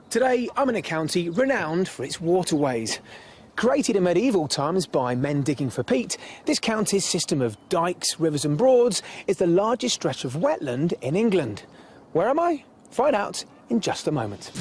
Today, I'm in a county renowned for its waterways. Created in medieval times by men digging for peat, this county's system of dykes, rivers and broads is the largest stretch of wetland in England. Where am I? Find out in just a moment.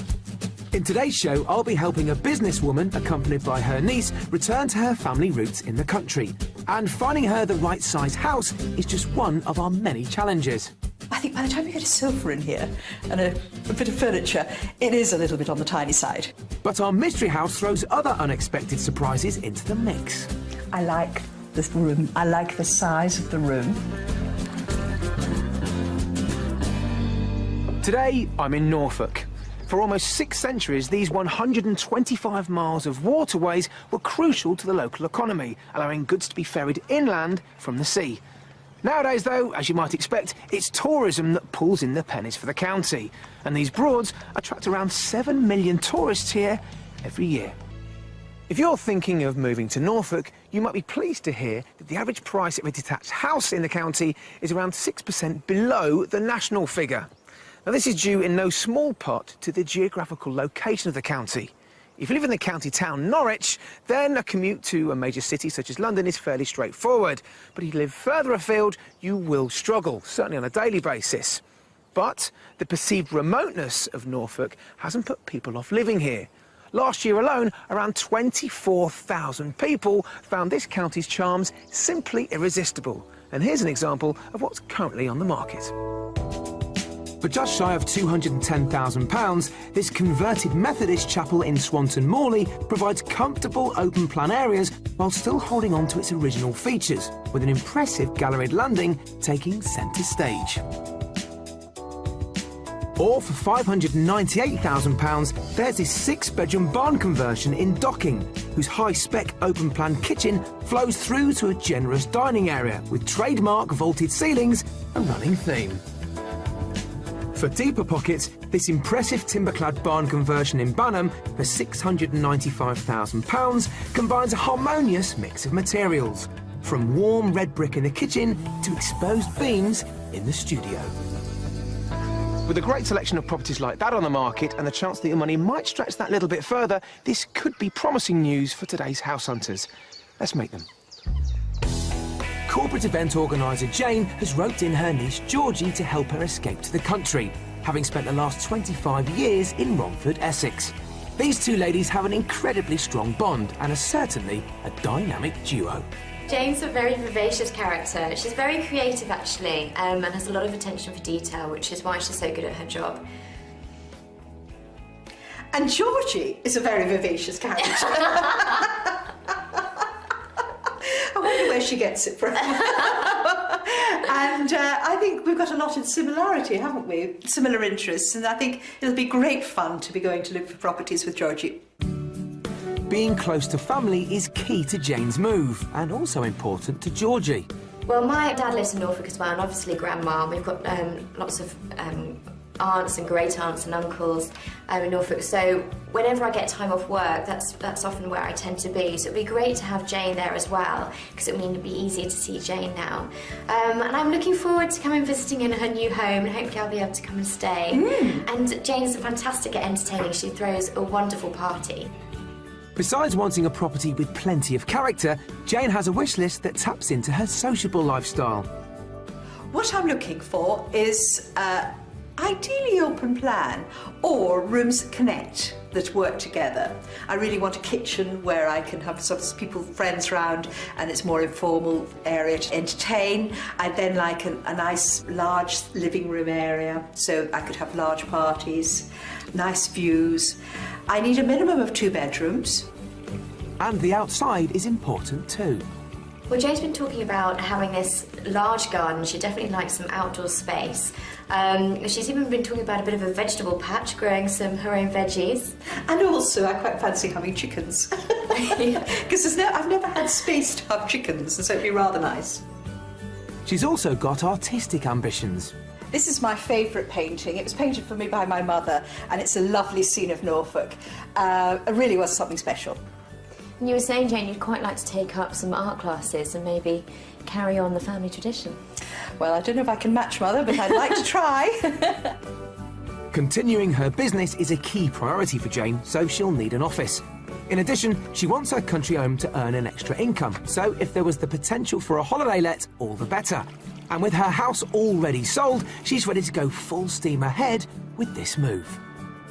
In today's show, I'll be helping a businesswoman, accompanied by her niece, return to her family roots in the country. And finding her the right size house is just one of our many challenges. I think by the time you get a sofa in here and a bit of furniture, it is a little bit on the tiny side. But our mystery house throws other unexpected surprises into the mix. I like this room. I like the size of the room. Today, I'm in Norfolk. For almost 6 centuries, these 125 miles of waterways were crucial to the local economy, allowing goods to be ferried inland from the sea. Nowadays, though, as you might expect, it's tourism that pulls in the pennies for the county. And these broads attract around 7 million tourists here every year. If you're thinking of moving to Norfolk, you might be pleased to hear that the average price of a detached house in the county is around 6% below the national figure. Now, this is due in no small part to the geographical location of the county. If you live in the county town Norwich, then a commute to a major city such as London is fairly straightforward. But if you live further afield, you will struggle, certainly on a daily basis. But the perceived remoteness of Norfolk hasn't put people off living here. Last year alone, around 24,000 people found this county's charms simply irresistible. And here's an example of what's currently on the market. For just shy of £210,000, this converted Methodist chapel in Swanton Morley provides comfortable open-plan areas while still holding on to its original features, with an impressive galleried landing taking centre stage. Or for £598,000, there's this 6-bedroom barn conversion in Docking, whose high-spec open-plan kitchen flows through to a generous dining area with trademark vaulted ceilings and running theme. For deeper pockets, this impressive timber-clad barn conversion in Banham for £695,000 combines a harmonious mix of materials, from warm red brick in the kitchen to exposed beams in the studio. With a great selection of properties like that on the market and the chance that your money might stretch that little bit further, this could be promising news for today's house hunters. Let's meet them. Corporate event organiser Jane has roped in her niece Georgie to help her escape to the country, having spent the last 25 years in Romford, Essex. These two ladies have an incredibly strong bond and are certainly a dynamic duo. Jane's a very vivacious character. She's very creative, actually, and has a lot of attention for detail, which is why she's so good at her job. And Georgie is a very vivacious character. I wonder where she gets it from. And I think we've got a lot in similarity, haven't we? Similar interests, and I think it'll be great fun to be going to look for properties with Georgie. Being close to family is key to Jane's move, and also important to Georgie. Well, my dad lives in Norfolk as well, and obviously Grandma. We've got lots of aunts and great aunts and uncles in Norfolk, so whenever I get time off work, that's often where I tend to be. So it'd be great to have Jane there as well, because it would mean it'd be easier to see Jane now. And I'm looking forward to coming visiting in her new home, and hopefully I'll be able to come and stay. And Jane's fantastic at entertaining. She throws a wonderful party. Besides wanting a property with plenty of character, Jane has a wish list that taps into her sociable lifestyle. What I'm looking for is ideally open plan, or rooms that connect, that work together. I really want a kitchen where I can have sort of people, friends round, and it's more informal area to entertain. I'd then like a nice large living room area, so I could have large parties, nice views. I need a minimum of 2 bedrooms. And the outside is important too. Well, Jane's been talking about having this large garden. She definitely likes some outdoor space. She's even been talking about a bit of a vegetable patch, growing her own veggies. And also, I quite fancy having chickens. Because I've never had space to have chickens, and so it'd be rather nice. She's also got artistic ambitions. This is my favourite painting. It was painted for me by my mother, and it's a lovely scene of Norfolk. It really was something special. And you were saying, Jane, you'd quite like to take up some art classes and maybe carry on the family tradition. Well, I don't know if I can match Mother, but I'd like to try. Continuing her business is a key priority for Jane, so she'll need an office. In addition, she wants her country home to earn an extra income, so if there was the potential for a holiday let, all the better. And with her house already sold, she's ready to go full steam ahead with this move.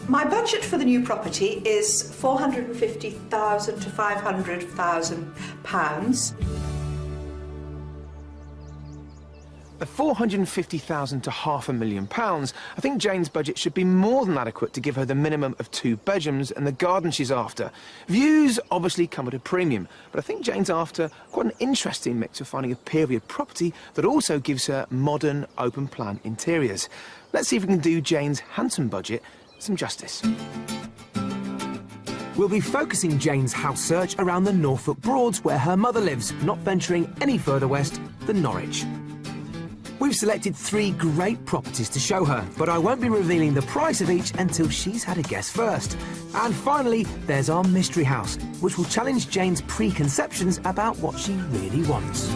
My budget for the new property is £450,000 to £500,000. At £450,000 to £500,000, I think Jane's budget should be more than adequate to give her the minimum of 2 bedrooms and the garden she's after. Views obviously come at a premium, but I think Jane's after quite an interesting mix of finding a period property that also gives her modern, open-plan interiors. Let's see if we can do Jane's handsome budget some justice. We'll be focusing Jane's house search around the Norfolk Broads where her mother lives, not venturing any further west than Norwich. We've selected 3 great properties to show her, but I won't be revealing the price of each until she's had a guess first. And finally, there's our mystery house, which will challenge Jane's preconceptions about what she really wants.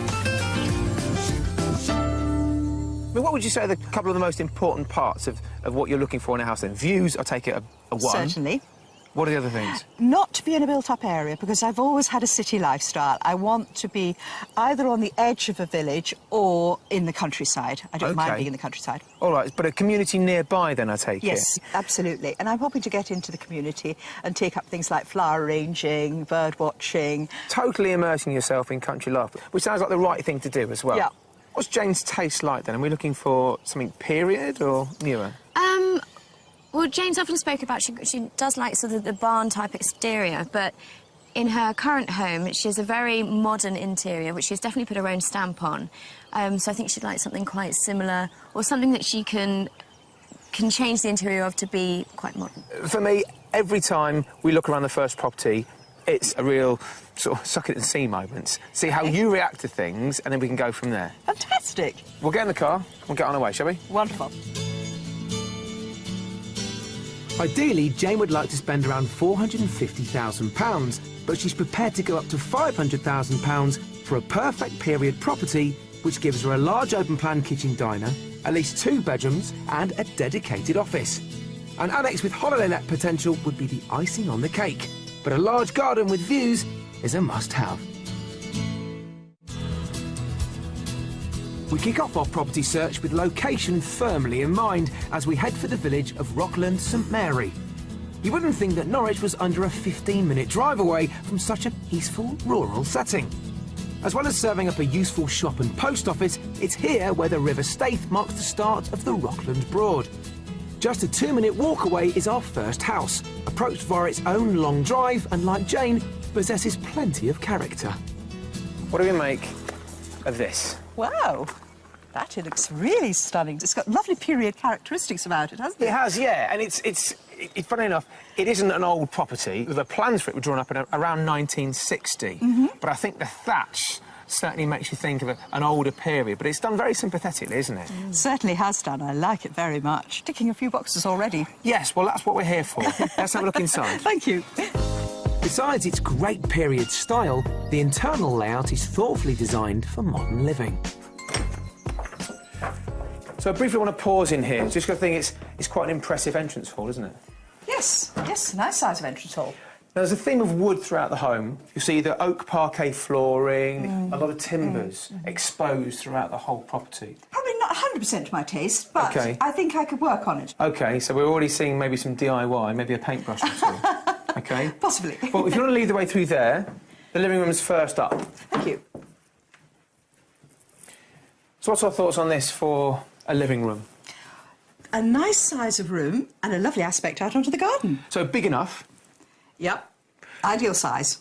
I mean, what would you say are a couple of the most important parts of what you're looking for in a house then? Views, I take it, a 1. Certainly. What are the other things? Not to be in a built-up area, because I've always had a city lifestyle. I want to be either on the edge of a village or in the countryside. I don't mind being in the countryside. All right, but a community nearby then, I take it? Yes, absolutely. And I'm hoping to get into the community and take up things like flower arranging, bird watching. Totally immersing yourself in country life, which sounds like the right thing to do as well. Yeah. What's Jane's taste like then? Are we looking for something period or newer? Well, Jane's often spoke about she does like sort of the barn-type exterior, but in her current home, she has a very modern interior, which she's definitely put her own stamp on. So I think she'd like something quite similar, or something that she can change the interior of to be quite modern. For me, every time we look around the first property, it's a real sort of suck it and see moment. See how you react to things, and then we can go from there. Fantastic. We'll get in the car, we'll get on our way, shall we? Wonderful. Ideally, Jane would like to spend around £450,000, but she's prepared to go up to £500,000 for a perfect period property, which gives her a large open-plan kitchen diner, at least 2 bedrooms and a dedicated office. An annex with holiday let potential would be the icing on the cake, but a large garden with views is a must-have. We kick off our property search with location firmly in mind as we head for the village of Rockland St Mary. You wouldn't think that Norwich was under a 15-minute drive away from such a peaceful rural setting. As well as serving up a useful shop and post office, it's here where the River Staithe marks the start of the Rockland Broad. Just a 2-minute walk away is our first house, approached via its own long drive and, like Jane, possesses plenty of character. What do we make of this? Wow. That looks really stunning. It's got lovely period characteristics about it, hasn't it? It has, yeah, and it's funny enough, it isn't an old property. The plans for it were drawn up in around 1960, but I think the thatch certainly makes you think of an older period, but it's done very sympathetically, isn't it? Certainly has done. I like it very much. Ticking a few boxes already. Yes, well, that's what we're here for. Let's have a look inside. Thank you. Besides its great period style, the internal layout is thoughtfully designed for modern living. So I briefly want to pause in here, just because I think it's quite an impressive entrance hall, isn't it? Yes, yes, nice size of entrance hall. Now, there's a theme of wood throughout the home. You see the oak parquet flooring, a lot of timbers exposed throughout the whole property. Probably not 100% to my taste, but OK. I think I could work on it. OK, so we're already seeing maybe some DIY, maybe a paintbrush or two. OK? Possibly. Well, if you want to lead the way through there, the living room's first up. Thank you. So what's our thoughts on this for a living room? A nice size of room and a lovely aspect out onto the garden. So big enough. Yep. Ideal size.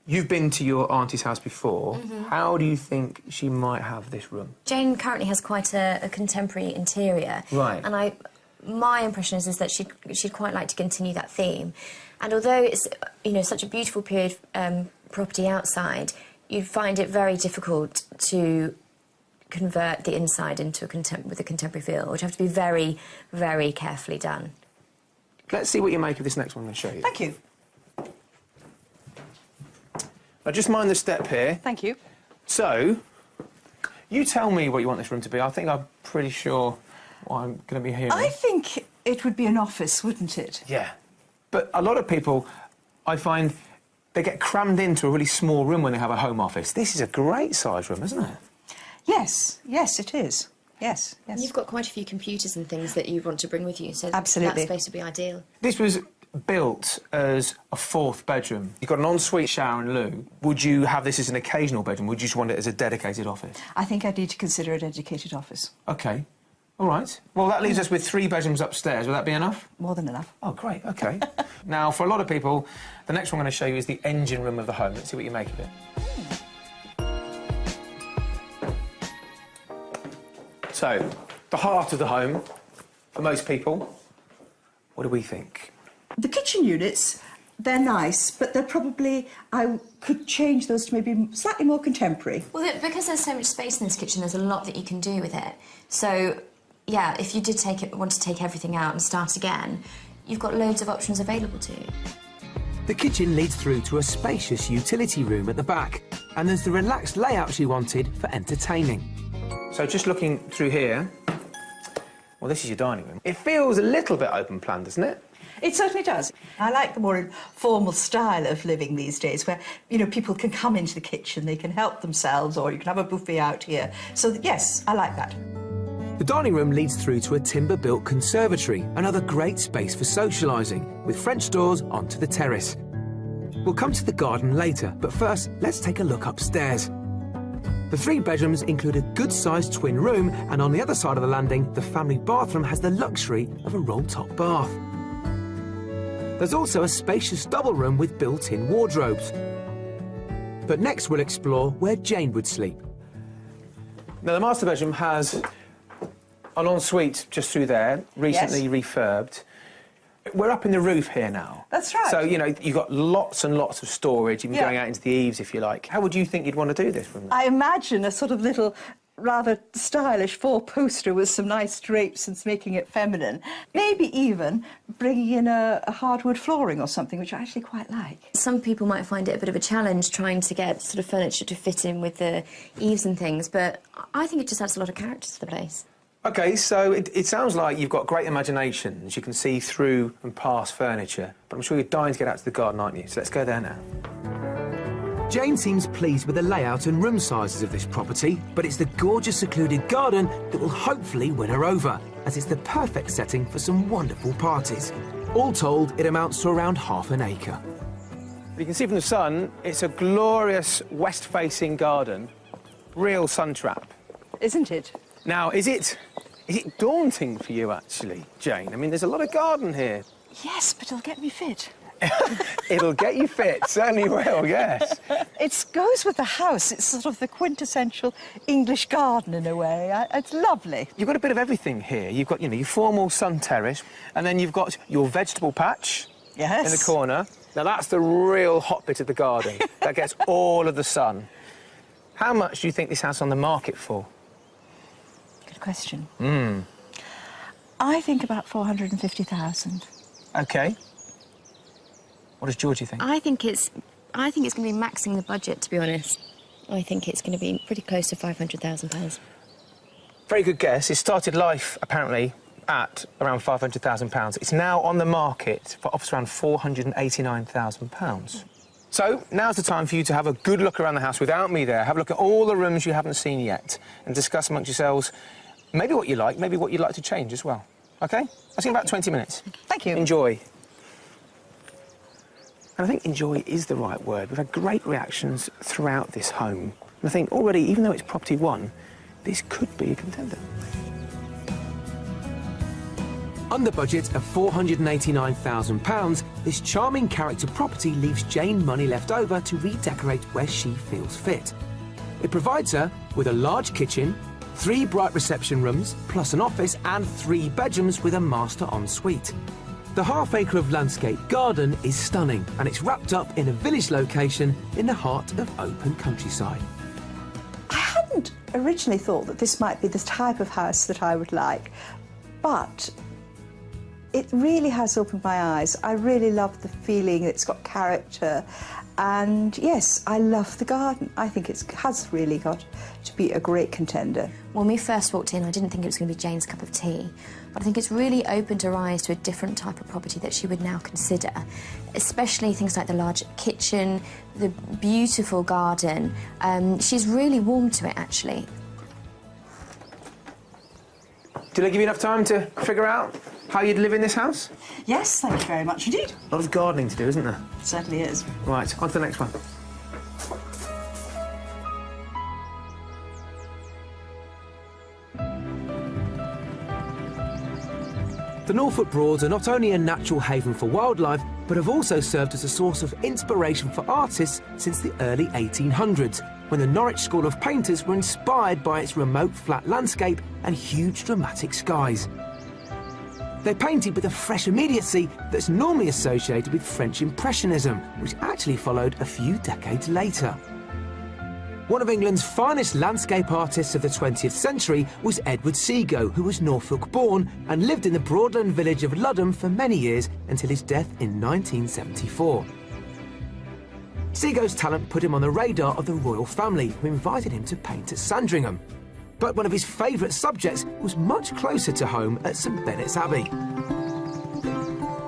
You've been to your auntie's house before. How do you think she might have this room? Jane currently has quite a contemporary interior. Right. And my impression is that she'd quite like to continue that theme. And although it's, you know, such a beautiful period property outside, you'd find it very difficult to convert the inside into with a contemporary feel, which have to be very, very carefully done. Let's see what you make of this next one I'm going to show you. Thank you. Now, just mind the step here. Thank you. So, you tell me what you want this room to be. I think I'm pretty sure what I'm going to be hearing. I think It would be an office, wouldn't it? Yeah. But a lot of people, I find, they get crammed into a really small room when they have a home office. This is a great size room, isn't it? Yes, yes, it is. Yes, yes. You've got quite a few computers and things that you want to bring with you, so Absolutely. that space would be ideal. This was built as a 4th bedroom. You've got an ensuite shower and loo. Would you have this as an occasional bedroom? Would you just want it as a dedicated office? I think I'd need to consider a dedicated office. OK. All right. Well, that leaves us with 3 bedrooms upstairs. Would that be enough? More than enough. Oh, great. OK. Now, for a lot of people, the next one I'm going to show you is the engine room of the home. Let's see what you make of it. So, the heart of the home, for most people, what do we think? The kitchen units, they're nice, but they're probably... I could change those to maybe slightly more contemporary. Well, because there's so much space in this kitchen, there's a lot that you can do with it. So, yeah, if you did want to take everything out and start again, you've got loads of options available to you. The kitchen leads through to a spacious utility room at the back, and there's the relaxed layout she wanted for entertaining. So just looking through here, well, this is your dining room. It feels a little bit open plan, doesn't it? It certainly does. I like the more informal style of living these days, where, you know, people can come into the kitchen, they can help themselves, or you can have a buffet out here. So, yes, I like that. The dining room leads through to a timber-built conservatory, another great space for socialising, with French doors onto the terrace. We'll come to the garden later, but first, let's take a look upstairs. The 3 bedrooms include a good-sized twin room, and on the other side of the landing, the family bathroom has the luxury of a roll-top bath. There's also a spacious double room with built-in wardrobes. But next we'll explore where Jane would sleep. Now, the master bedroom has an ensuite just through there, recently refurbed. We're up in the roof here now. That's right. So, you know, you've got lots and lots of storage, even going out into the eaves if you like. How would you think you'd want to do this from there? I imagine a sort of little, rather stylish 4-poster with some nice drapes and making it feminine. Maybe even bringing in a hardwood flooring or something, which I actually quite like. Some people might find it a bit of a challenge trying to get sort of furniture to fit in with the eaves and things, but I think it just adds a lot of character to the place. OK, so it sounds like you've got great imagination, as you can see through and past furniture. But I'm sure you're dying to get out to the garden, aren't you? So let's go there now. Jane seems pleased with the layout and room sizes of this property, but it's the gorgeous secluded garden that will hopefully win her over, as it's the perfect setting for some wonderful parties. All told, it amounts to around half an acre. You can see from the sun, it's a glorious west-facing garden. Real sun trap. Isn't it? Now, is it daunting for you, actually, Jane? I mean, there's a lot of garden here. Yes, but it'll get me fit. It'll get you fit, certainly will, yes. It goes with the house. It's sort of the quintessential English garden in a way. It's lovely. You've got a bit of everything here. You've got, you know, your formal sun terrace, and then you've got your vegetable patch in the corner. Now, that's the real hot bit of the garden. That gets all of the sun. How much do you think this house is on the market for? Good question. I think about 450,000. OK. What does Georgie think? I think it's going to be maxing the budget, to be honest. I think it's going to be pretty close to £500,000. Very good guess. It started life, apparently, at around £500,000. It's now on the market for offers around £489,000. So, now's the time for you to have a good look around the house without me there. Have a look at all the rooms you haven't seen yet and discuss amongst yourselves maybe what you like, maybe what you'd like to change as well. OK? I'll see you in about 20 minutes. Thank you. Enjoy. And I think enjoy is the right word. We've had great reactions throughout this home. And I think already, even though it's property 1, this could be a contender. Under budget of £489,000, this charming character property leaves Jane money left over to redecorate where she feels fit. It provides her with a large kitchen, 3 bright reception rooms, plus an office and 3 bedrooms with a master ensuite. The half-acre of landscape garden is stunning, and it's wrapped up in a village location in the heart of open countryside. I hadn't originally thought that this might be the type of house that I would like, but It really has opened my eyes. I really love the feeling, it's got character. And yes, I love the garden. I think it has really got to be a great contender. When we first walked in, I didn't think it was going to be Jane's cup of tea, but I think it's really opened her eyes to a different type of property that she would now consider, especially things like the large kitchen, the beautiful garden. She's really warmed to it, actually. Did I give you enough time to figure out how you'd live in this house? Yes, thank you very much indeed. A lot of gardening to do, isn't there? It certainly is. Right, on to the next one. The Norfolk Broads are not only a natural haven for wildlife, but have also served as a source of inspiration for artists since the early 1800s, when the Norwich School of Painters were inspired by its remote flat landscape and huge dramatic skies. They painted with a fresh immediacy that's normally associated with French Impressionism, which actually followed a few decades later. One of England's finest landscape artists of the 20th century was Edward Seago, who was Norfolk born and lived in the Broadland village of Ludham for many years until his death in 1974. Seago's talent put him on the radar of the royal family, who invited him to paint at Sandringham. But one of his favourite subjects was much closer to home at St Benet's Abbey.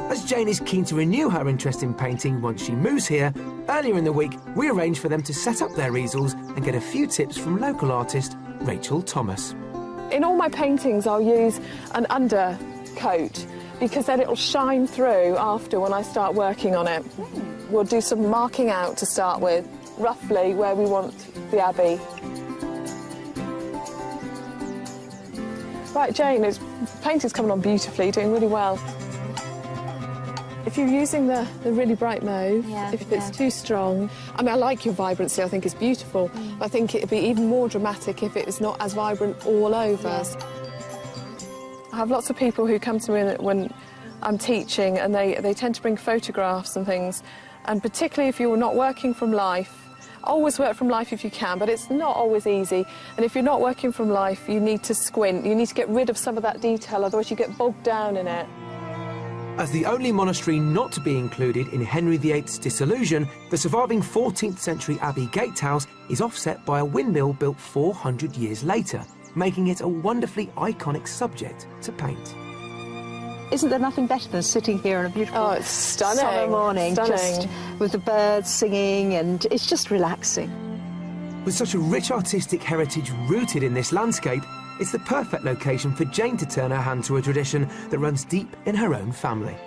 As Jane is keen to renew her interest in painting once she moves here, earlier in the week we arranged for them to set up their easels and get a few tips from local artist Rachel Thomas. In all my paintings I'll use an undercoat because then it'll shine through after when I start working on it. We'll do some marking out to start with, roughly where we want the abbey. Right, Jane, painting's coming on beautifully, doing really well. If you're using the really bright mauve, if it's too strong... I mean, I like your vibrancy, I think it's beautiful. I think it'd be even more dramatic if it is not as vibrant all over. I have lots of people who come to me when I'm teaching and they tend to bring photographs and things, and particularly if you're not working from life, always work from life if you can, but it's not always easy. And if you're not working from life, you need to squint, you need to get rid of some of that detail, otherwise you get bogged down in it. As the only monastery not to be included in Henry VIII's dissolution, the surviving 14th century Abbey gatehouse is offset by a windmill built 400 years later, making it a wonderfully iconic subject to paint. Isn't there nothing better than sitting here on a beautiful it's stunning. summer morning, Stunning. just with the birds singing, and it's just relaxing. With such a rich artistic heritage rooted in this landscape, it's the perfect location for Jane to turn her hand to a tradition that runs deep in her own family.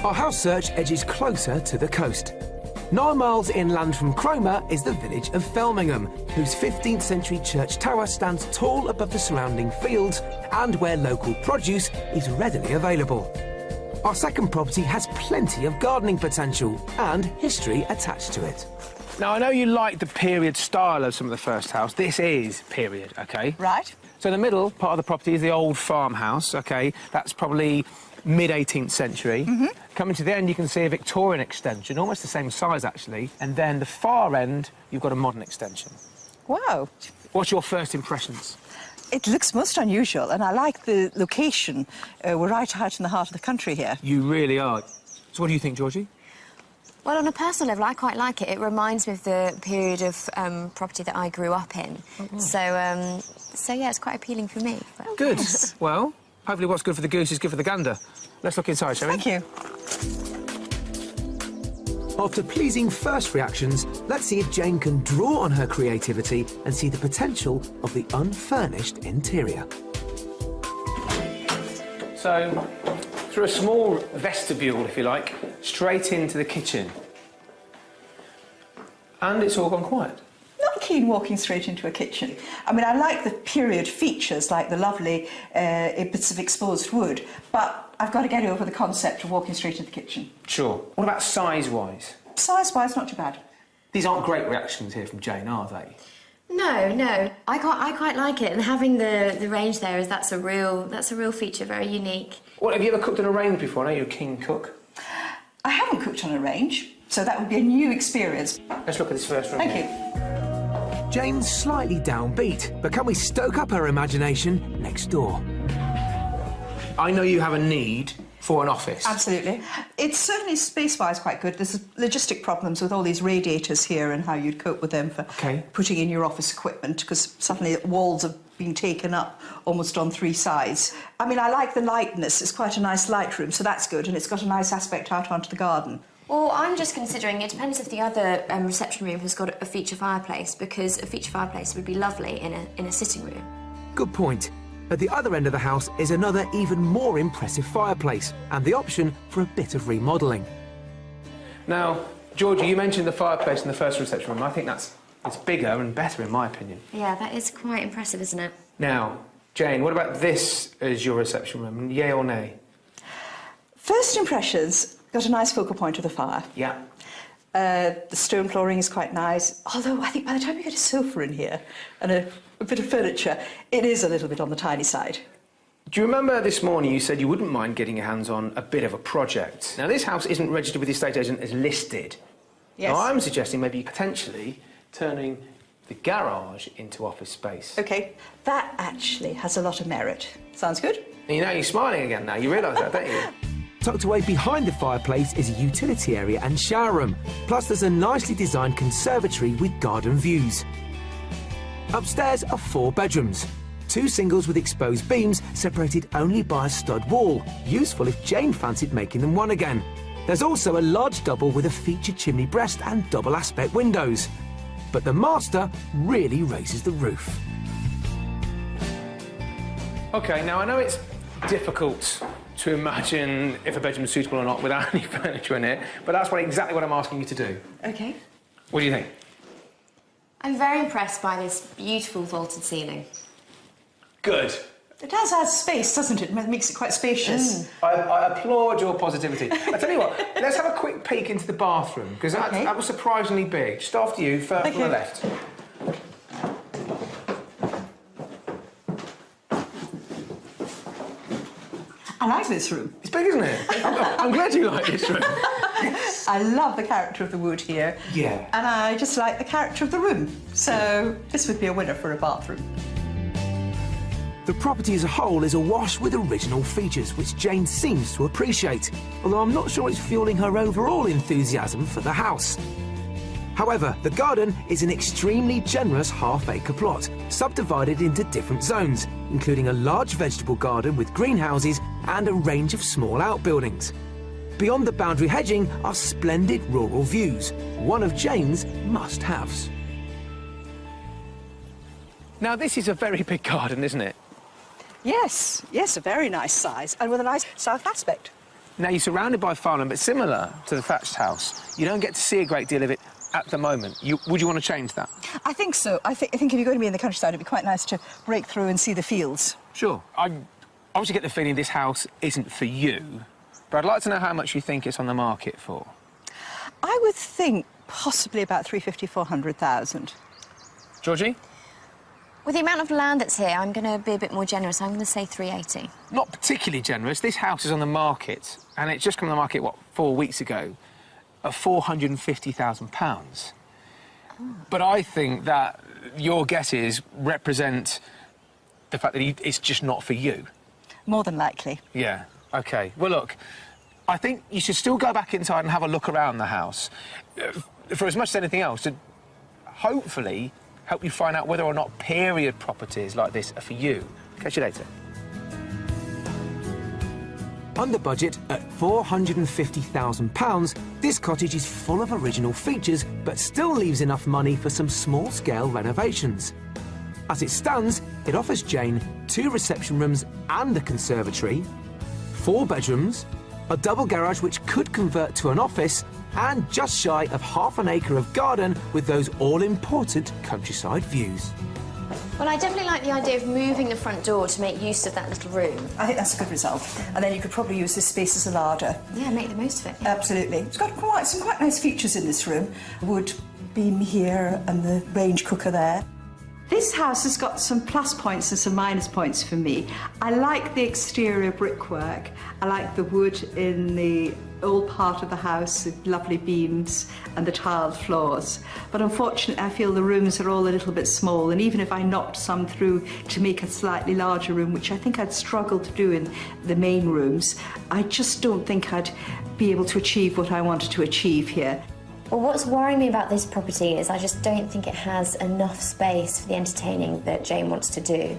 Our house search edges closer to the coast. 9 miles inland from Cromer is the village of Felmingham, whose 15th century church tower stands tall above the surrounding fields and where local produce is readily available. Our second property has plenty of gardening potential and history attached to it. Now, I know you like the period style of some of the first house. This is period, OK? Right. So the middle part of the property is the old farmhouse, OK? That's probably mid-18th century. Coming to the end, you can see a Victorian extension, almost the same size, actually. And then the far end, you've got a modern extension. Wow. What's your first impressions? It looks most unusual, and I like the location. We're right out in the heart of the country here. You really are. So what do you think, Georgie? Well, on a personal level, I quite like it. It reminds me of the period of property that I grew up in. So yeah, it's quite appealing for me. But... Good. Well, hopefully what's good for the goose is good for the gander. Let's look inside, shall we? Thank you. After pleasing first reactions, let's see if Jane can draw on her creativity and see the potential of the unfurnished interior. So, through a small vestibule, if you like, straight into the kitchen. And it's all gone quiet. Not keen walking straight into a kitchen. I mean, I like the period features, like the lovely bits of exposed wood, but I've got to get over the concept of walking straight into the kitchen. Sure. What about size-wise? Size-wise, not too bad. These aren't great reactions here from Jane, are they? No. I quite like it, and having the range there that's a real feature, very unique. What, have you ever cooked on a range before? I know you're a keen cook. I haven't cooked on a range, so that would be a new experience. Let's look at this first room. Thank you. Jane's slightly downbeat, but can we stoke up her imagination next door? I know you have a need for an office. Absolutely. It's certainly space-wise quite good. There's logistic problems with all these radiators here and how you'd cope with them for putting in your office equipment, because suddenly walls have been taken up almost on 3 sides. I mean, I like the lightness. It's quite a nice light room, so that's good, and it's got a nice aspect out onto the garden. Well, I'm just considering, it depends if the other reception room has got a feature fireplace, because a feature fireplace would be lovely in a sitting room. Good point. At the other end of the house is another even more impressive fireplace, and the option for a bit of remodelling. Now, Georgie, you mentioned the fireplace in the first reception room. I think it's bigger and better, in my opinion. Yeah, that is quite impressive, isn't it? Now, Jane, what about this as your reception room? Yay or nay? First impressions, got a nice focal point of the fire. Yeah. The stone flooring is quite nice, although I think by the time you get a sofa in here and a bit of furniture, it is a little bit on the tiny side. Do you remember this morning you said you wouldn't mind getting your hands on a bit of a project? Now, this house isn't registered with the estate agent as listed. Yes. Now, I'm suggesting maybe potentially turning the garage into office space. OK, that actually has a lot of merit. Sounds good? And you're smiling again now. You realise that, don't you? Tucked away behind the fireplace is a utility area and shower room. Plus, there's a nicely designed conservatory with garden views. Upstairs are 4 bedrooms. 2 singles with exposed beams separated only by a stud wall, useful if Jane fancied making them one again. There's also a large double with a featured chimney breast and double aspect windows. But the master really raises the roof. OK, now I know it's difficult to imagine if a bedroom's suitable or not without any furniture in it, but that's exactly what I'm asking you to do. OK. What do you think? I'm very impressed by this beautiful vaulted ceiling. Good. It does add space, doesn't it? It makes it quite spacious. I applaud your positivity. I tell you what, let's have a quick peek into the bathroom, because that was surprisingly big. Just after you, first from the left. I like this room. It's big, isn't it? I'm glad you like this room. I love the character of the wood here. Yeah. And I just like the character of the room. So this would be a winner for a bathroom. The property as a whole is awash with original features, which Jane seems to appreciate, although I'm not sure it's fueling her overall enthusiasm for the house. However, the garden is an extremely generous half-acre plot, subdivided into different zones, including a large vegetable garden with greenhouses and a range of small outbuildings. Beyond the boundary hedging are splendid rural views, one of Jane's must-haves. Now, this is a very big garden, isn't it? Yes, yes, a very nice size, and with a nice south aspect. Now, you're surrounded by farmland, but similar to the thatched house, you don't get to see a great deal of it at the moment. Would you want to change that? I think so. I think if you're going to be in the countryside, it'd be quite nice to break through and see the fields. Sure. I obviously get the feeling this house isn't for you, but I'd like to know how much you think it's on the market for. I would think possibly about 350, 400,000. Georgie? With the amount of land that's here, I'm going to be a bit more generous. I'm going to say 380. Not particularly generous. This house is on the market, and it's just come on the market, 4 weeks ago, at £450,000. But I think that your guesses represent the fact that it's just not for you. More than likely. Yeah, OK. Well, look, I think you should still go back inside and have a look around the house, for as much as anything else, to hopefully help you find out whether or not period properties like this are for you. Catch you later. Under budget at £450,000, this cottage is full of original features, but still leaves enough money for some small-scale renovations. As it stands, it offers Jane 2 reception rooms and a conservatory, 4 bedrooms, a double garage which could convert to an office, and just shy of half an acre of garden with those all-important countryside views. Well, I definitely like the idea of moving the front door to make use of that little room. I think that's a good result. And then you could probably use this space as a larder. Yeah, make the most of it. Yeah. Absolutely. It's got some quite nice features in this room. Wood beam here and the range cooker there. This house has got some plus points and some minus points for me. I like the exterior brickwork. I like the wood in the old part of the house, the lovely beams and the tiled floors. But unfortunately, I feel the rooms are all a little bit small, and even if I knocked some through to make a slightly larger room, which I think I'd struggle to do in the main rooms, I just don't think I'd be able to achieve what I wanted to achieve here. Well, what's worrying me about this property is I just don't think it has enough space for the entertaining that Jane wants to do.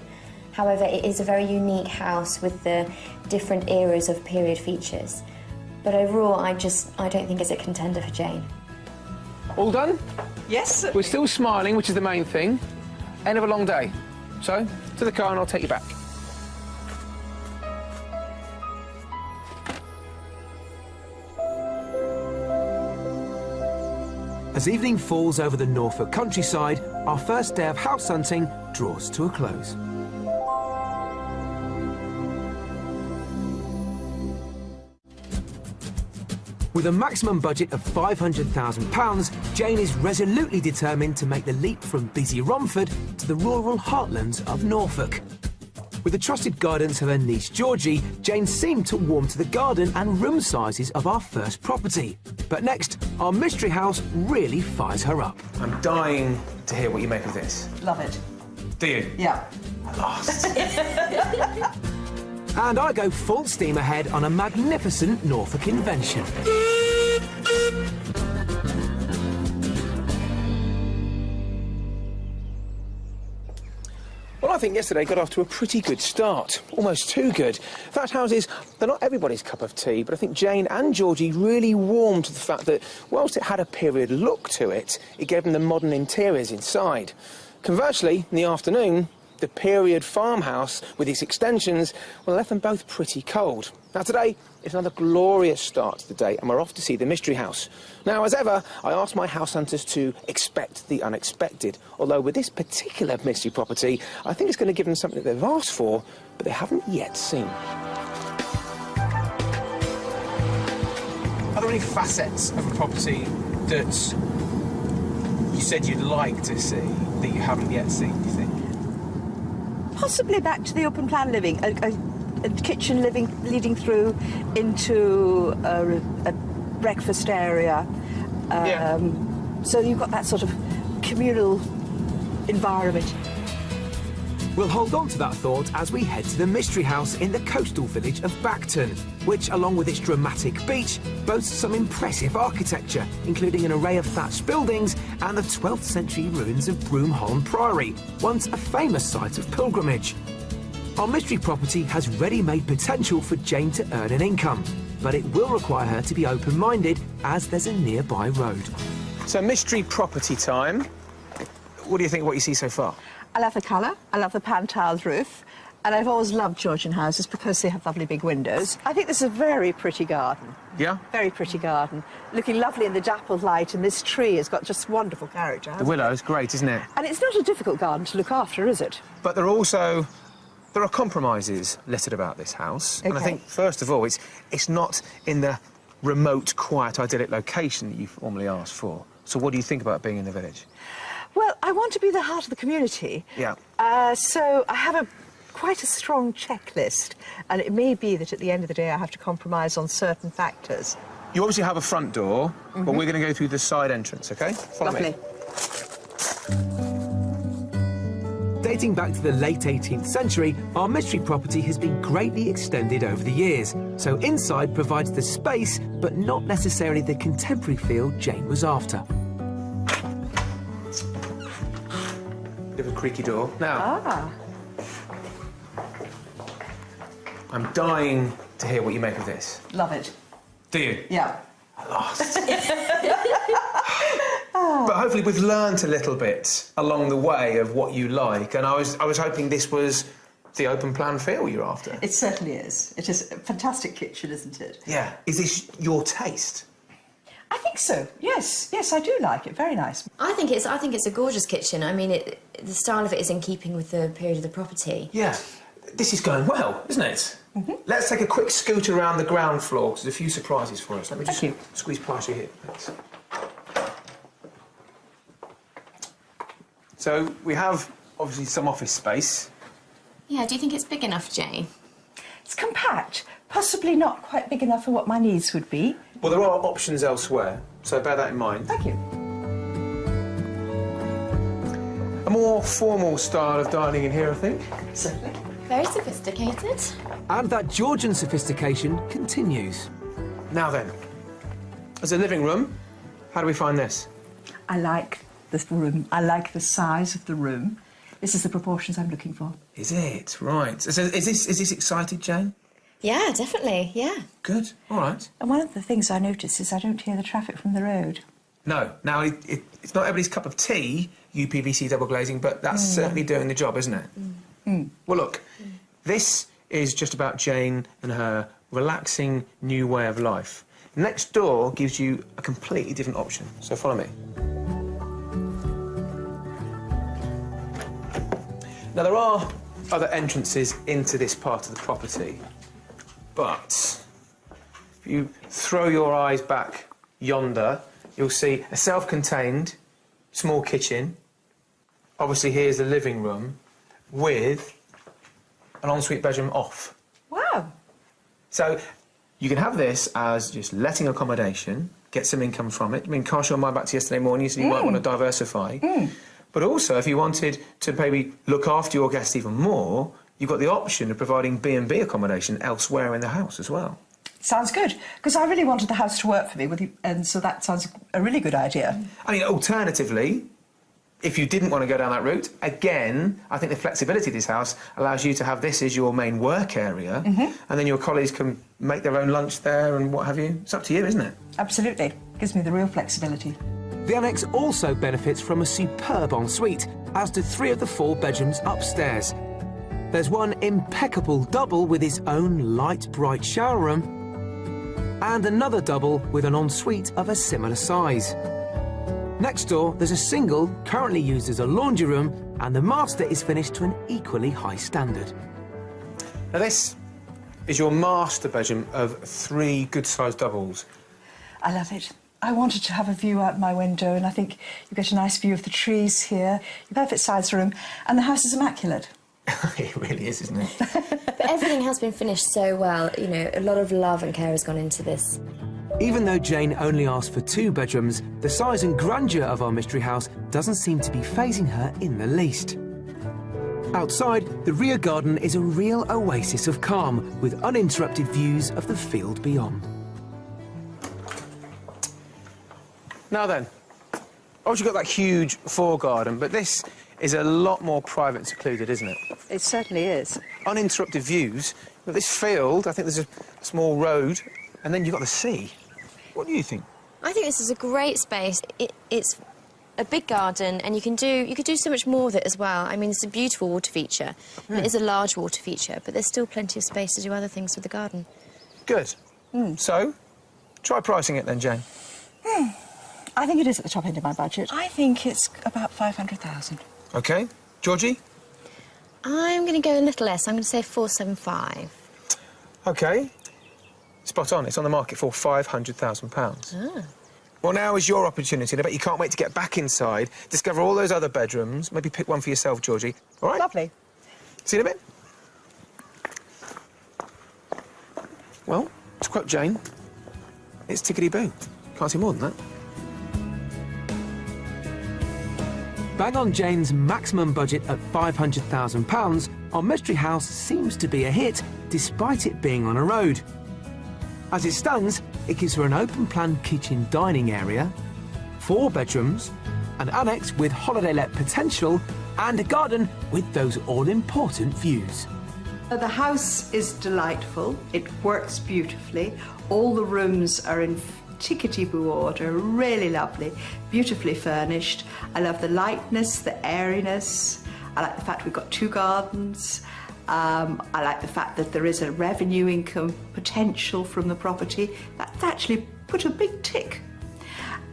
However, it is a very unique house with the different eras of period features. But overall, I don't think it's a contender for Jane. All done? Yes. We're still smiling, which is the main thing. End of a long day. So, to the car and I'll take you back. As evening falls over the Norfolk countryside, our first day of house hunting draws to a close. With a maximum budget of £500,000, Jane is resolutely determined to make the leap from busy Romford to the rural heartlands of Norfolk. With the trusted guidance of her niece Georgie, Jane seemed to warm to the garden and room sizes of our first property. But next, our mystery house really fires her up. I'm dying to hear what you make of this. Love it. Do you? Yeah. At last. And I go full steam ahead on a magnificent Norfolk invention. Well, I think yesterday got off to a pretty good start, almost too good. Thatched houses, they're not everybody's cup of tea, but I think Jane and Georgie really warmed to the fact that whilst it had a period look to it, it gave them the modern interiors inside. Conversely, in the afternoon, the period farmhouse with its extensions, well, left them both pretty cold. Now today is another glorious start to the day and we're off to see the mystery house. Now, as ever, I asked my house hunters to expect the unexpected, although with this particular mystery property, I think it's going to give them something that they've asked for, but they haven't yet seen. Are there any facets of a property that you said you'd like to see that you haven't yet seen, do you think? Possibly back to the open plan living, a kitchen leading through into a breakfast area. So you've got that sort of communal environment. We'll hold on to that thought as we head to the mystery house in the coastal village of Bacton, which, along with its dramatic beach, boasts some impressive architecture, including an array of thatched buildings and the 12th century ruins of Broomholm Priory, once a famous site of pilgrimage. Our mystery property has ready-made potential for Jane to earn an income, but it will require her to be open-minded as there's a nearby road. So mystery property time. What do you think of what you see so far? I love the colour, I love the pan-tiled roof, and I've always loved Georgian houses because they have lovely big windows. I think this is a very pretty garden. Yeah? Very pretty garden. Looking lovely in the dappled light, and this tree has got just wonderful character. The willow is great, isn't it? And it's not a difficult garden to look after, is it? But there are compromises littered about this house. Okay. And I think, first of all, it's not in the remote, quiet, idyllic location that you've normally asked for. So what do you think about being in the village? Well, I want to be the heart of the community. Yeah. So I have quite a strong checklist, and it may be that at the end of the day I have to compromise on certain factors. You obviously have a front door, but we're going to go through the side entrance, OK? Follow me. Dating back to the late 18th century, our mystery property has been greatly extended over the years, so inside provides the space, but not necessarily the contemporary feel Jane was after. Bit of a creaky door. Now, I'm dying to hear what you make of this. Love it. Do you? Yeah. At last. But hopefully we've learnt a little bit along the way of what you like, and I was hoping this was the open plan feel you're after. It certainly is. It is a fantastic kitchen, isn't it? Yeah. Is this your taste? I think so. Yes, yes, I do like it. Very nice. I think it's a gorgeous kitchen. I mean, the style of it is in keeping with the period of the property. Yeah. This is going well, isn't it? Let's take a quick scoot around the ground floor, because there's a few surprises for us. Let me just squeeze past you here. Thanks. So we have obviously some office space. Yeah, do you think it's big enough, Jane? It's compact, possibly not quite big enough for what my needs would be. Well, there are options elsewhere, so bear that in mind. Thank you. A more formal style of dining in here, I think. Certainly. Very sophisticated. And that Georgian sophistication continues. Now then, as a living room, how do we find this? I like this room. I like the size of the room. This is the proportions I'm looking for. Is it? Right. So is this excited, Jane? Yeah, definitely, yeah. Good. All right. And one of the things I notice is I don't hear the traffic from the road. No. Now, it's not everybody's cup of tea, UPVC double glazing, but that's certainly doing the job, isn't it? Well, look, this is just about Jane and her relaxing new way of life. Next door gives you a completely different option, so follow me. Now, there are other entrances into this part of the property, but if you throw your eyes back yonder, you'll see a self-contained small kitchen. Obviously, here's the living room with an ensuite bedroom off. Wow. So you can have this as just letting accommodation, get some income from it. I mean, cast your mind back to yesterday morning, so you might want to diversify. But also, if you wanted to maybe look after your guests even more, you've got the option of providing B&B accommodation elsewhere in the house as well. Sounds good, because I really wanted the house to work for me, and so that sounds a really good idea. I mean, alternatively, if you didn't want to go down that route, again, I think the flexibility of this house allows you to have this as your main work area, and then your colleagues can make their own lunch there and what have you. It's up to you, isn't it? Absolutely. Gives me the real flexibility. The annex also benefits from a superb ensuite, as do 3 of the 4 bedrooms upstairs. There's one impeccable double with its own light, bright shower room, and another double with an ensuite of a similar size. Next door, there's a single currently used as a laundry room, and the master is finished to an equally high standard. Now, this is your master bedroom of 3 good-sized doubles. I love it. I wanted to have a view out my window, and I think you get a nice view of the trees here, your perfect size room, and the house is immaculate. It really is, isn't it? But everything has been finished so well, you know, a lot of love and care has gone into this. Even though Jane only asked for 2 bedrooms, the size and grandeur of our mystery house doesn't seem to be fazing her in the least. Outside, the rear garden is a real oasis of calm, with uninterrupted views of the field beyond. Now then, obviously you've got that huge foregarden, but this is a lot more private and secluded, isn't it? It certainly is. Uninterrupted views. With this field, I think there's a small road, and then you've got the sea. What do you think? I think this is a great space. It's a big garden, and you could do so much more with it as well. I mean, it's a beautiful water feature. It is a large water feature, but there's still plenty of space to do other things with the garden. Good. So, try pricing it then, Jane. I think it is at the top end of my budget. I think it's about 500,000. OK. Georgie? I'm going to go a little less. I'm going to say 475. OK. Spot on. It's on the market for £500,000. Well, now is your opportunity, and I bet you can't wait to get back inside, discover all those other bedrooms, maybe pick one for yourself, Georgie. All right? Lovely. See you in a bit. Well, to quote Jane, it's tickety-boo. Can't see more than that. Bang on Jane's maximum budget at £500,000, our mystery house seems to be a hit, despite it being on a road. As it stands, it gives her an open-plan kitchen dining area, 4 bedrooms, an annex with holiday-let potential, and a garden with those all-important views. The house is delightful. It works beautifully. All the rooms are in tickety-boo order, really lovely, beautifully furnished. I love the lightness, the airiness. I like the fact we've got 2 gardens. I like the fact that there is a revenue income potential from the property. That's actually put a big tick.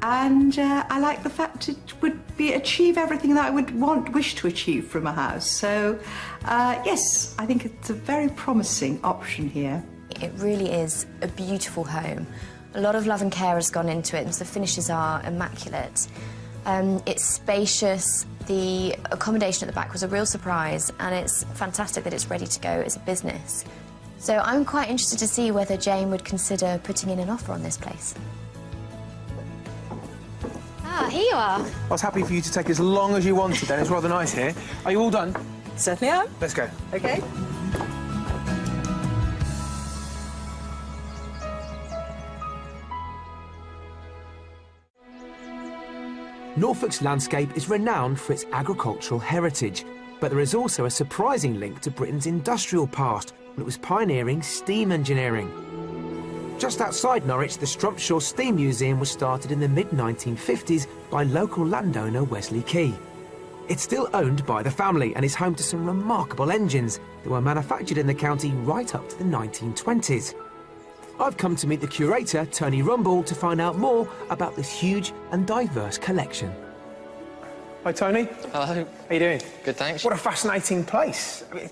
And I like the fact it would achieve everything that I would wish to achieve from a house. So, yes, I think it's a very promising option here. It really is a beautiful home. A lot of love and care has gone into it, and the finishes are immaculate. It's spacious. The accommodation at the back was a real surprise, and it's fantastic that it's ready to go as a business. So I'm quite interested to see whether Jane would consider putting in an offer on this place. Ah, here you are. I was happy for you to take as long as you wanted then. It's rather nice here. Are you all done? Certainly am. Let's go. OK. Norfolk's landscape is renowned for its agricultural heritage, but there is also a surprising link to Britain's industrial past when it was pioneering steam engineering. Just outside Norwich, the Strumpshaw Steam Museum was started in the mid-1950s by local landowner Wesley Key. It's still owned by the family and is home to some remarkable engines that were manufactured in the county right up to the 1920s. I've come to meet the curator, Tony Rumble, to find out more about this huge and diverse collection. Hi, Tony. Hello. How you doing? Good, thanks. What a fascinating place. I mean,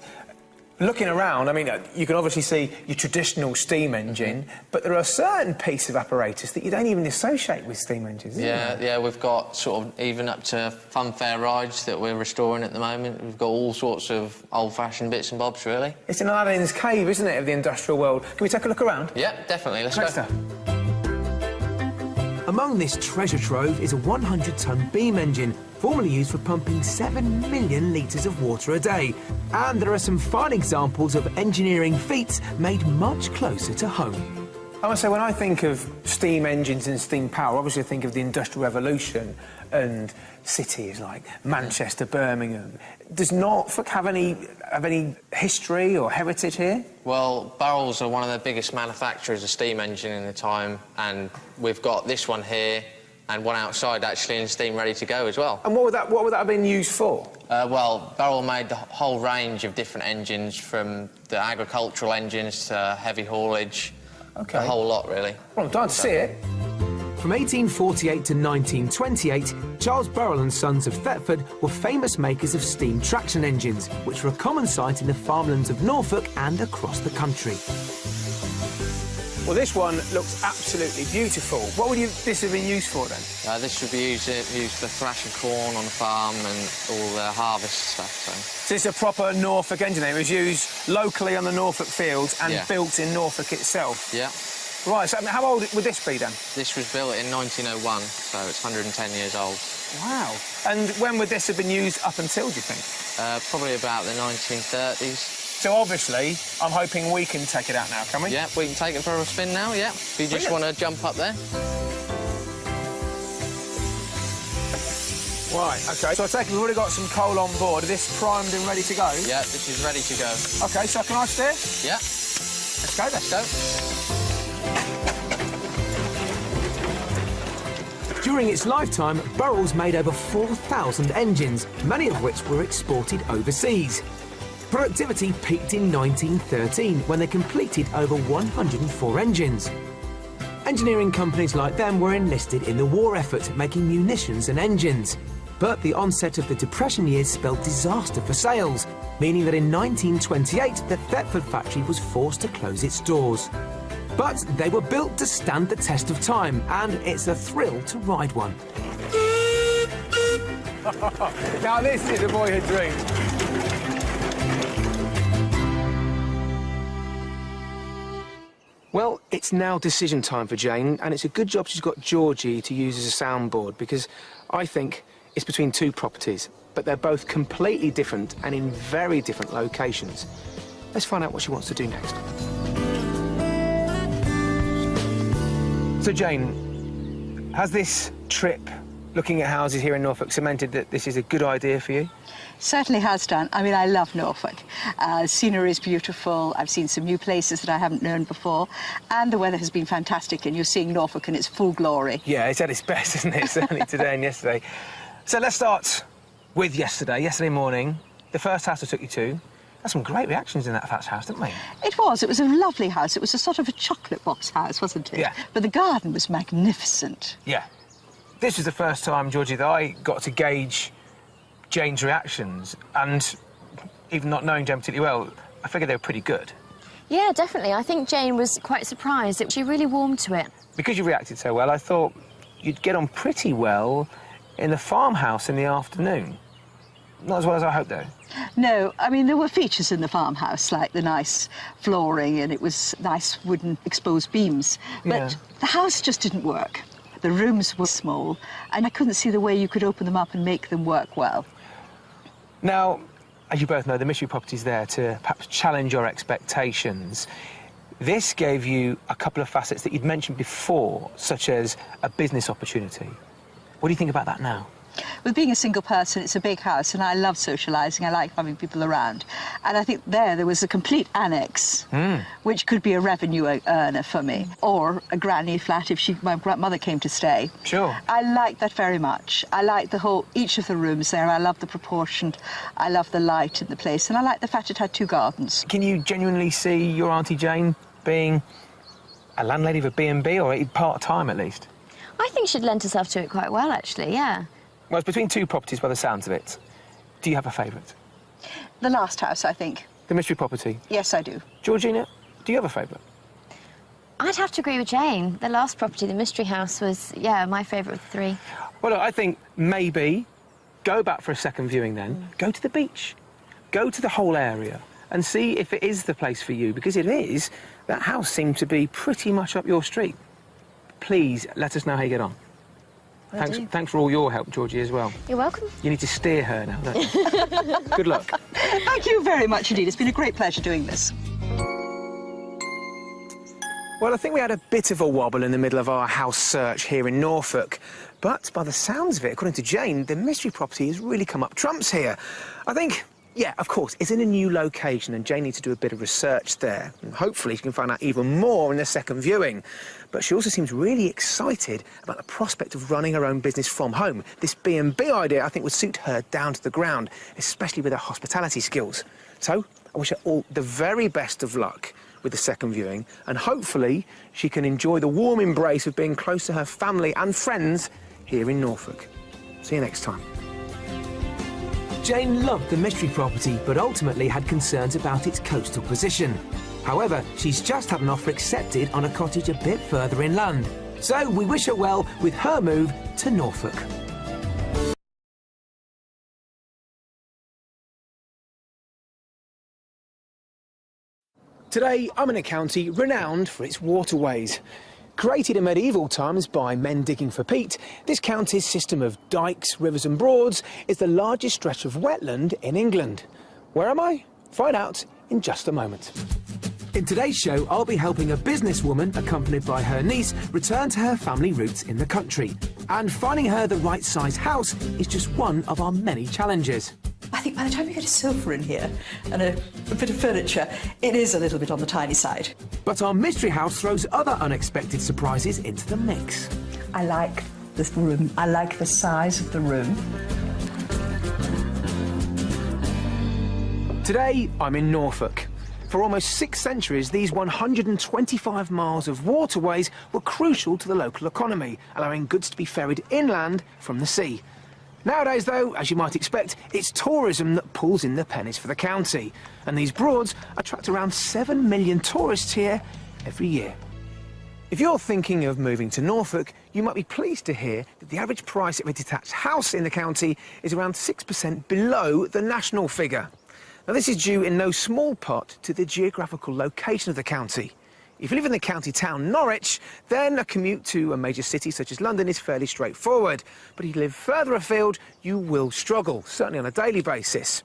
looking around, I mean, you can obviously see your traditional steam engine, but there are certain pieces of apparatus that you don't even associate with steam engines, isn't there? Yeah, we've got sort of even up to funfair rides that we're restoring at the moment. We've got all sorts of old-fashioned bits and bobs, really. It's an Aladdin's cave, isn't it, of the industrial world? Can we take a look around? Yeah, definitely. Let's go. Among this treasure trove is a 100-ton beam engine, formerly used for pumping 7 million litres of water a day. And there are some fine examples of engineering feats made much closer to home. I must say, when I think of steam engines and steam power, obviously I think of the Industrial Revolution and cities like Manchester, Birmingham. Does Norfolk have any history or heritage here? Well, Burrells are one of the biggest manufacturers of steam engine in the time, and we've got this one here and one outside, actually, in steam ready to go as well. And what would that have been used for? Well, Burrell made the whole range of different engines, from the agricultural engines to heavy haulage. OK. The whole lot, really. Well, I'm dying to see it. From 1848 to 1928, Charles Burrell and Sons of Thetford were famous makers of steam traction engines, which were a common sight in the farmlands of Norfolk and across the country. Well, this one looks absolutely beautiful. What would this have been used for, then? This would be used for thrashing corn on the farm and all the harvest stuff. So it's a proper Norfolk engine. It was used locally on the Norfolk fields and built in Norfolk itself. Yeah. Right, so how old would this be, then? This was built in 1901, so it's 110 years old. Wow. And when would this have been used up until, do you think? Probably about the 1930s. So, obviously, I'm hoping we can take it out now, can we? Yeah, we can take it for a spin now, yeah. If you just want to jump up there. Right, OK. So I take it we've already got some coal on board. Is this primed and ready to go? Yeah, this is ready to go. OK, so can I steer? Yeah. Let's go, then. Let's go. During its lifetime, Burrells made over 4,000 engines, many of which were exported overseas. Productivity peaked in 1913, when they completed over 104 engines. Engineering companies like them were enlisted in the war effort, making munitions and engines. But the onset of the Depression years spelled disaster for sales, meaning that in 1928, the Thetford factory was forced to close its doors. But they were built to stand the test of time, and it's a thrill to ride one. Now this is a boyhood dream. Well, it's now decision time for Jane, and it's a good job she's got Georgie to use as a soundboard, because I think it's between two properties, but they're both completely different and in very different locations. Let's find out what she wants to do next. So, Jane, has this trip looking at houses here in Norfolk cemented that this is a good idea for you? Certainly has done. I mean, I love Norfolk. Scenery is beautiful. I've seen some new places that I haven't known before. And the weather has been fantastic, and you're seeing Norfolk in its full glory. Yeah, it's at its best, isn't it? Certainly today and yesterday. So let's start with yesterday morning. The first house I took you to. There's some great reactions in that house, didn't we? It was. It was a lovely house. It was a sort of a chocolate box house, wasn't it? Yeah. But the garden was magnificent. Yeah. This was the first time, Georgie, that I got to gauge Jane's reactions, and even not knowing Jane particularly well, I figured they were pretty good. Yeah, definitely. I think Jane was quite surprised. She really warmed to it. Because you reacted so well, I thought you'd get on pretty well in the farmhouse in the afternoon. Not as well as I hoped, though. No, I mean, there were features in the farmhouse, like the nice flooring, and it was nice wooden exposed beams. But Yeah. the house just didn't work. The rooms were small, and I couldn't see the way you could open them up and make them work well. Now, as you both know, the mystery property's there to perhaps challenge your expectations. This gave you a couple of facets that you'd mentioned before, such as a business opportunity. What do you think about that now? With being a single person, it's a big house, and I love socialising. I like having people around. And I think there was a complete annex, which could be a revenue earner for me, or a granny flat if my grandmother came to stay. Sure. I like that very much. I like each of the rooms there. I love the proportion. I love the light in the place, and I like the fact it had 2 gardens. Can you genuinely see your Auntie Jane being a landlady of a B&B, or part-time at least? I think she'd lent herself to it quite well, actually, yeah. Well, it's between 2 properties by the sounds of it. Do you have a favourite? The last house, I think. The mystery property? Yes, I do. Georgina, do you have a favourite? I'd have to agree with Jane. The last property, the mystery house, was, yeah, my favourite of the 3. Well, look, I think maybe go back for a second viewing then. Go to the beach. Go to the whole area and see if it is the place for you, because it is. That house seemed to be pretty much up your street. Please let us know how you get on. Thanks for all your help, Georgie, as well. You're welcome. You need to steer her now, don't you? Good luck. Thank you very much indeed. It's been a great pleasure doing this. Well, I think we had a bit of a wobble in the middle of our house search here in Norfolk. But by the sounds of it, according to Jane, the mystery property has really come up trumps here. I think, yeah, of course, it's in a new location and Jane needs to do a bit of research there. And hopefully she can find out even more in the second viewing. But she also seems really excited about the prospect of running her own business from home. This B&B idea, I think, would suit her down to the ground, especially with her hospitality skills. So I wish her all the very best of luck with the second viewing, and hopefully she can enjoy the warm embrace of being close to her family and friends here in Norfolk. See you next time. Jane loved the mystery property, but ultimately had concerns about its coastal position. However, she's just had an offer accepted on a cottage a bit further inland. So we wish her well with her move to Norfolk. Today, I'm in a county renowned for its waterways. Created in medieval times by men digging for peat, this county's system of dykes, rivers and broads is the largest stretch of wetland in England. Where am I? Find out in just a moment. In today's show, I'll be helping a businesswoman, accompanied by her niece, return to her family roots in the country. And finding her the right size house is just one of our many challenges. I think by the time you get a sofa in here and a bit of furniture, it is a little bit on the tiny side. But our mystery house throws other unexpected surprises into the mix. I like this room. I like the size of the room. Today, I'm in Norfolk. For almost 6 centuries, these 125 miles of waterways were crucial to the local economy, allowing goods to be ferried inland from the sea. Nowadays, though, as you might expect, it's tourism that pulls in the pennies for the county. And these broads attract around 7 million tourists here every year. If you're thinking of moving to Norfolk, you might be pleased to hear that the average price of a detached house in the county is around 6% below the national figure. Now, this is due in no small part to the geographical location of the county. If you live in the county town Norwich, then a commute to a major city such as London is fairly straightforward. But if you live further afield, you will struggle, certainly on a daily basis.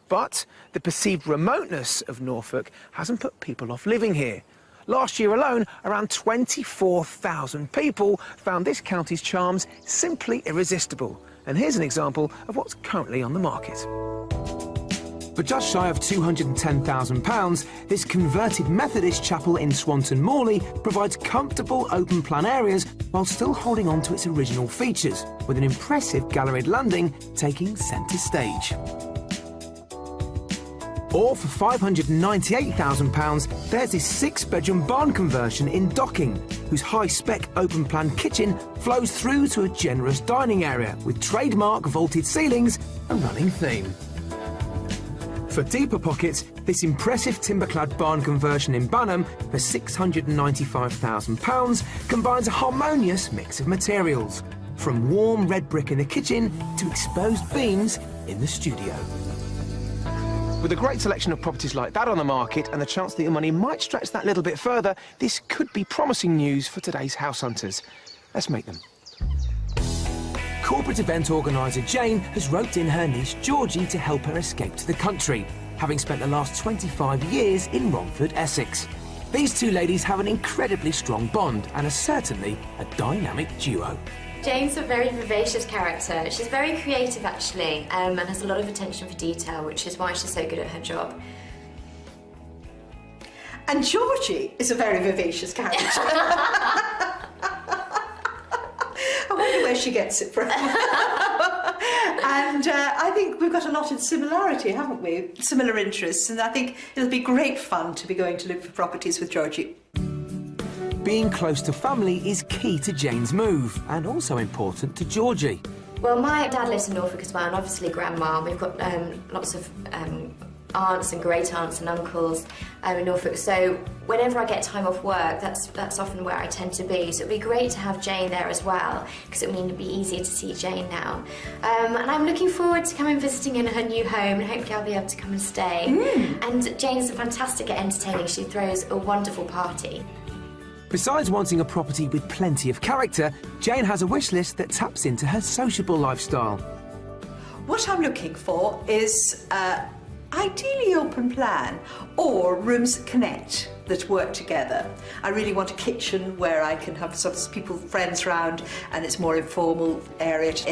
But the perceived remoteness of Norfolk hasn't put people off living here. Last year alone, around 24,000 people found this county's charms simply irresistible. And here's an example of what's currently on the market. For just shy of £210,000, this converted Methodist chapel in Swanton Morley provides comfortable open-plan areas while still holding on to its original features, with an impressive galleried landing taking centre stage. Or for £598,000, there's this 6-bedroom barn conversion in Docking, whose high-spec open-plan kitchen flows through to a generous dining area with trademark vaulted ceilings and running theme. For deeper pockets, this impressive timber-clad barn conversion in Bunham for £695,000 combines a harmonious mix of materials. from warm red brick in the kitchen to exposed beams in the studio. With a great selection of properties like that on the market and the chance that your money might stretch that little bit further, this could be promising news for today's house hunters. Let's meet them. Corporate event organiser Jane has roped in her niece Georgie to help her escape to the country, having spent the last 25 years in Romford, Essex. These two ladies have an incredibly strong bond and are certainly a dynamic duo. Jane's a very vivacious character. She's very creative, actually, and has a lot of attention for detail, which is why she's so good at her job. And Georgie is a very vivacious character. I wonder where she gets it from. And I think we've got a lot in similarity, haven't we? Similar interests, and I think it'll be great fun to be going to look for properties with Georgie. Being close to family is key to Jane's move, and also important to Georgie. Well, my dad lives in Norfolk as well, and obviously grandma. We've got lots of aunts and great aunts and uncles in Norfolk. So whenever I get time off work, that's often where I tend to be. So it'd be great to have Jane there as well, because it would mean it'd be easier to see Jane now. And I'm looking forward to coming visiting in her new home, and hopefully I'll be able to come and stay. And Jane's fantastic at entertaining. She throws a wonderful party. Besides wanting a property with plenty of character, Jane has a wish list that taps into her sociable lifestyle. What I'm looking for is ideally open plan or rooms that connect, that work together. I really want a kitchen where I can have sort of people, friends round, and it's more informal area to